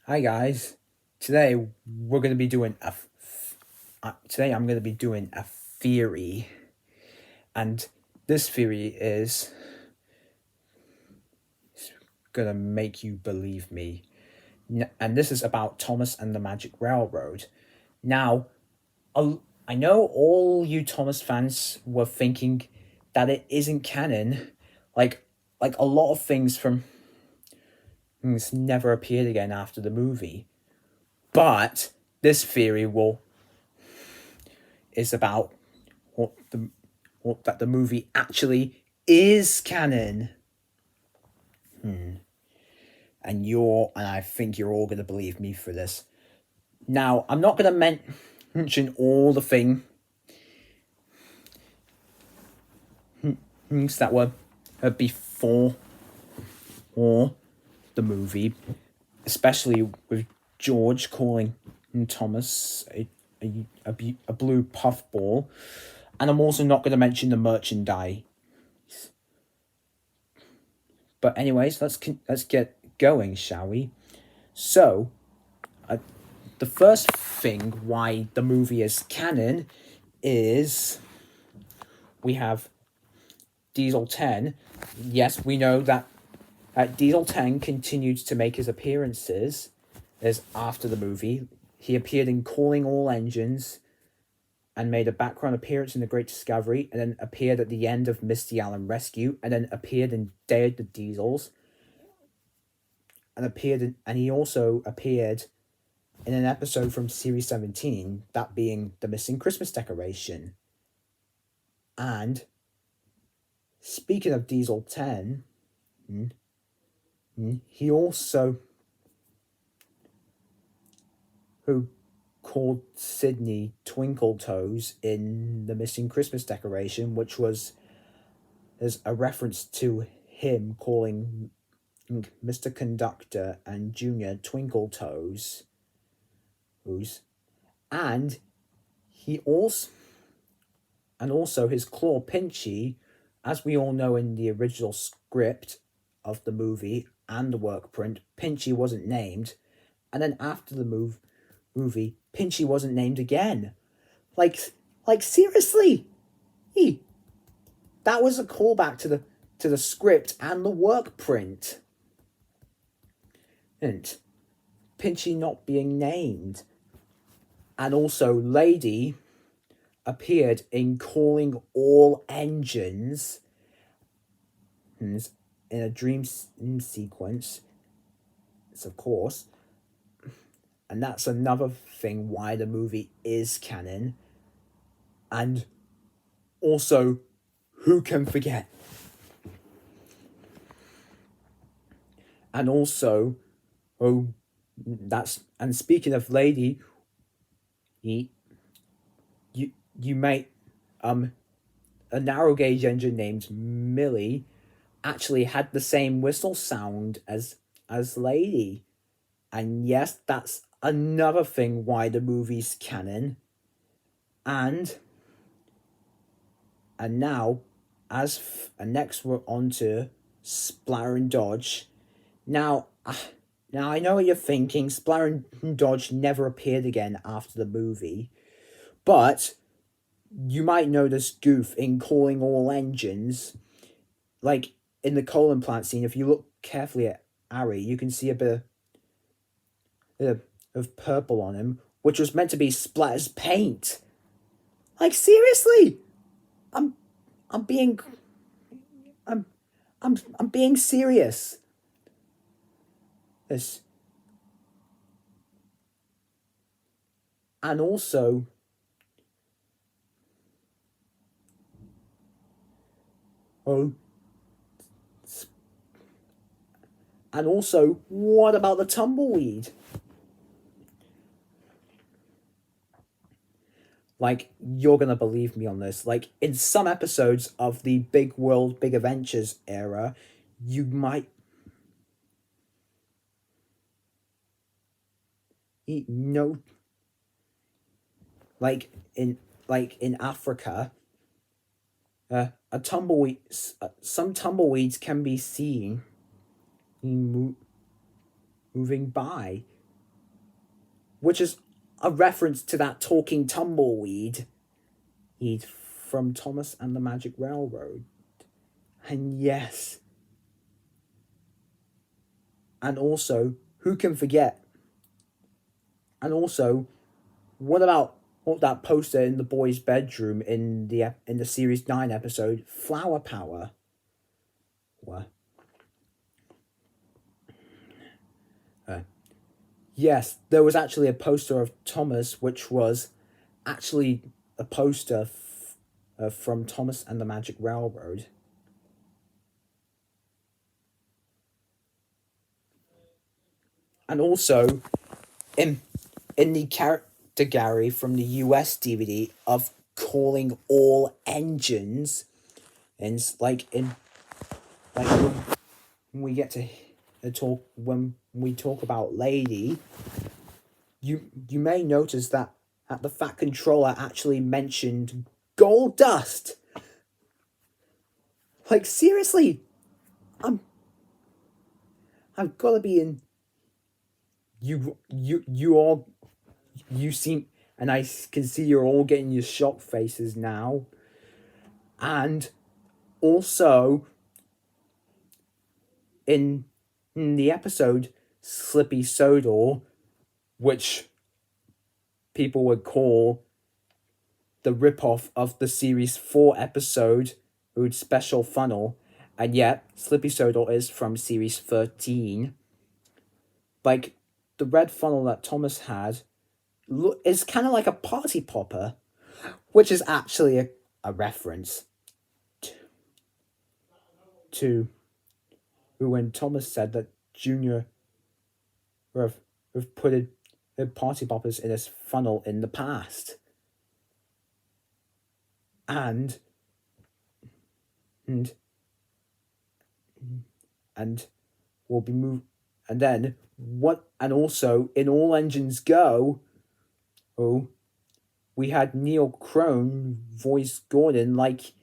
Hi guys. Today we're going to be doing today I'm going to be doing a theory, and this theory is going to make you believe me. And this is about Thomas and the Magic Railroad. Now, I know all you Thomas fans were thinking that it isn't canon, like a lot of things from things never appeared again after the movie. But this theory is about what that the movie actually is canon. And I think you're all gonna believe me for this. Now, I'm not gonna mention all the things that were before or the movie, especially with George calling Thomas a blue puffball, and I'm also not going to mention the merchandise. But anyways, let's get going, shall we? So, the first thing why the movie is canon is we have Diesel 10. Yes, we know that Diesel 10 continued to make his appearances as after the movie. He appeared in Calling All Engines and made a background appearance in The Great Discovery, and then appeared at the end of Misty Allen Rescue, and then appeared in Day of the Diesels, and he also appeared in an episode from Series 17, that being The Missing Christmas Decoration. And speaking of Diesel 10, he also called Sydney Twinkle Toes in The Missing Christmas Decoration, which was as a reference to him calling Mr. Conductor and Junior Twinkle Toes. And also his claw Pinchy, as we all know in the original script of the movie and the work print, Pinchy wasn't named, and then after the movie, Pinchy wasn't named again. Like seriously, that was a callback to the script and the work print, and Pinchy not being named. And also, Lady appeared in Calling All Engines in a dream sequence, of course. And that's another thing why the movie is canon. And also, who can forget? And also, and speaking of Lady, you might a narrow gauge engine named Millie actually had the same whistle sound as Lady. And yes, that's another thing why the movie's canon. And now, next we're on to Splatter and Dodge. Now I know what you're thinking. Splatter and Dodge never appeared again after the movie, but you might know this goof in Calling All Engines. Like in the colon plant scene, if you look carefully at Harry, you can see a bit of purple on him, which was meant to be Splatter's paint. Like seriously, I'm being serious. This, and also, what about the tumbleweed? Like, you're gonna believe me on this. Like, in some episodes of the Big World, Big Adventures era, you might know, like in Africa, a tumbleweed. Some tumbleweeds can be seen moving by, which is a reference to that talking tumbleweed from Thomas and the Magic Railroad. And yes, and also, who can forget? And also, what about that poster in the boy's bedroom in the series 9 episode Flower Power? What? Yes, there was actually a poster of Thomas, which was actually a poster from Thomas and the Magic Railroad. And also, in the character gallery from the US DVD of calling all engines, and like when we get to talk when we talk about Lady, you may notice that the Fat Controller actually mentioned gold dust. Like seriously, I've got to be in. You all, you seem, and I can see you're all getting your shock faces now. And also, in the episode Slippy Sodor, which people would call the ripoff of the series 4 episode Special Funnel, and yet Slippy Sodor is from series 13. Like, the red funnel that Thomas had is kind of like a party popper, which is actually a reference to when Thomas said that Junior have put party poppers in his funnel in the past. And will be moved, and then what? And also in All Engines Go, we had Neil Crone voice Gordon like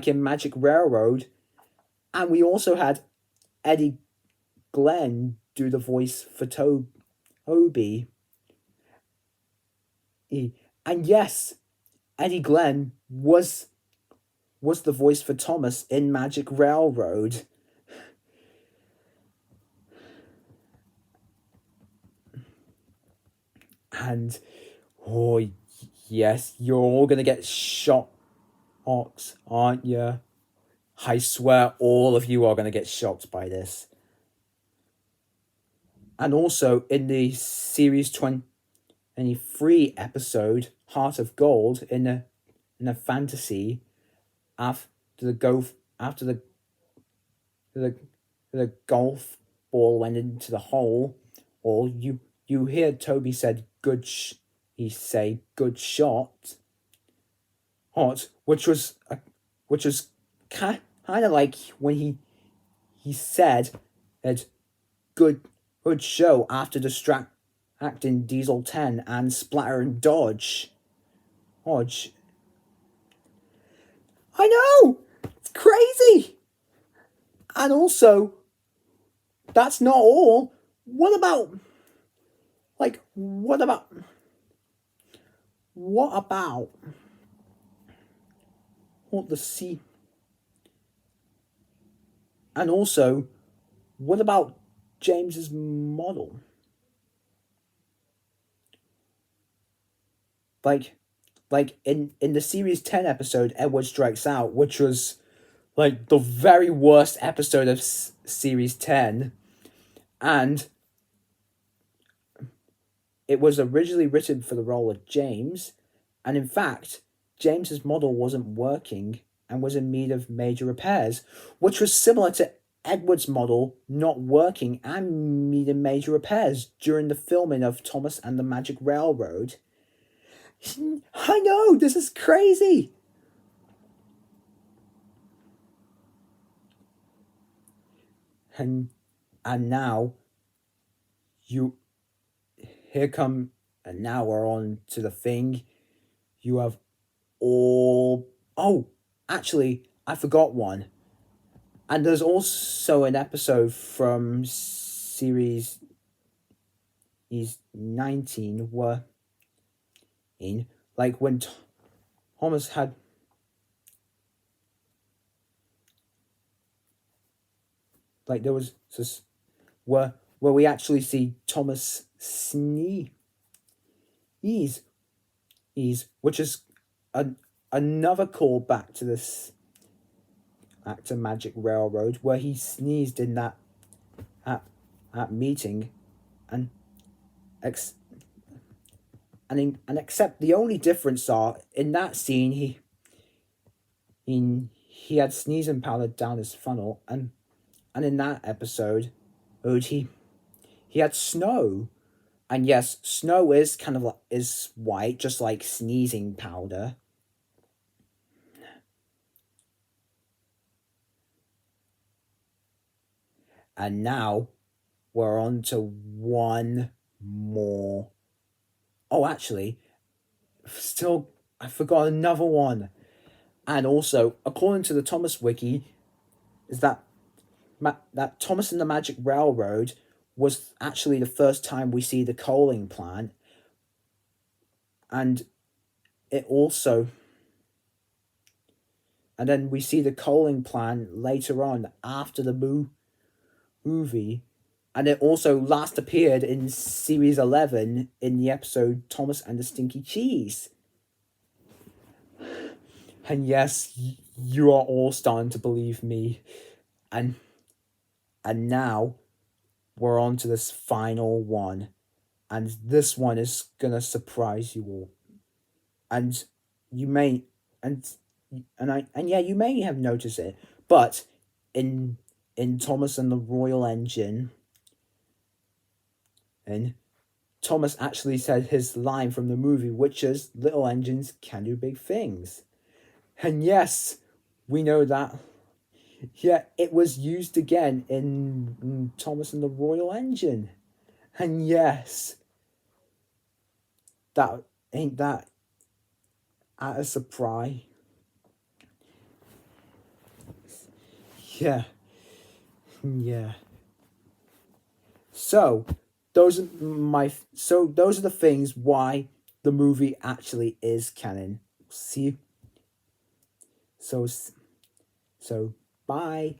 in Magic Railroad, and we also had Eddie Glenn do the voice for Toby. And yes, Eddie Glenn was the voice for Thomas in Magic Railroad. And oh yes, you're all gonna get shocked, aren't you? I swear all of you are gonna get shocked by this. And also in the series 23 episode Heart of Gold, in a fantasy, after the golf ball went into the hole, or you hear Toby said good good shot, hot, which was kind of like when he said that good show after distracting Diesel 10 and Splatter and Dodge. I know! It's crazy! And also, that's not all. What about what the sea? And also, what about James's model? Like in the series 10 episode Edward Strikes Out, which was like the very worst episode of series 10, and it was originally written for the role of James, and in fact James's model wasn't working and was in need of major repairs, which was similar to Edward's model not working and needing major repairs during the filming of Thomas and the Magic Railroad. I know, this is crazy. And now and now we're on to the thing. You have all. Oh, actually, I forgot one. And there's also an episode from series he's 19 were in, like when Thomas had, like there was this where we actually see Thomas sneeze, which is an, another callback to this actor Magic Railroad, where he sneezed in at, that meeting, and ex, and except the only difference are in that scene he had sneezing powder down his funnel, and in that episode, he had snow. And yes, snow is kind of like, is white, just like sneezing powder. And now we're on to one more. Oh, actually, still, I forgot another one. And also, according to the Thomas Wiki, is that Thomas and the Magic Railroad was actually the first time we see the coaling plant, and it also, and then we see the coaling plant later on after the movie, and it also last appeared in series 11 in the episode Thomas and the Stinky Cheese. And yes, you are all starting to believe me. And now we're on to this final one. And this one is gonna surprise you all. And you may and yeah, you may have noticed it, but in Thomas and the Royal Engine, and Thomas actually said his line from the movie, which is little engines can do big things. And yes, we know that. Yeah, it was used again in Thomas and the Royal Engine. And yes, that ain't that at a surprise. Yeah. Yeah. So those are those are the things why the movie actually is canon. See, so bye.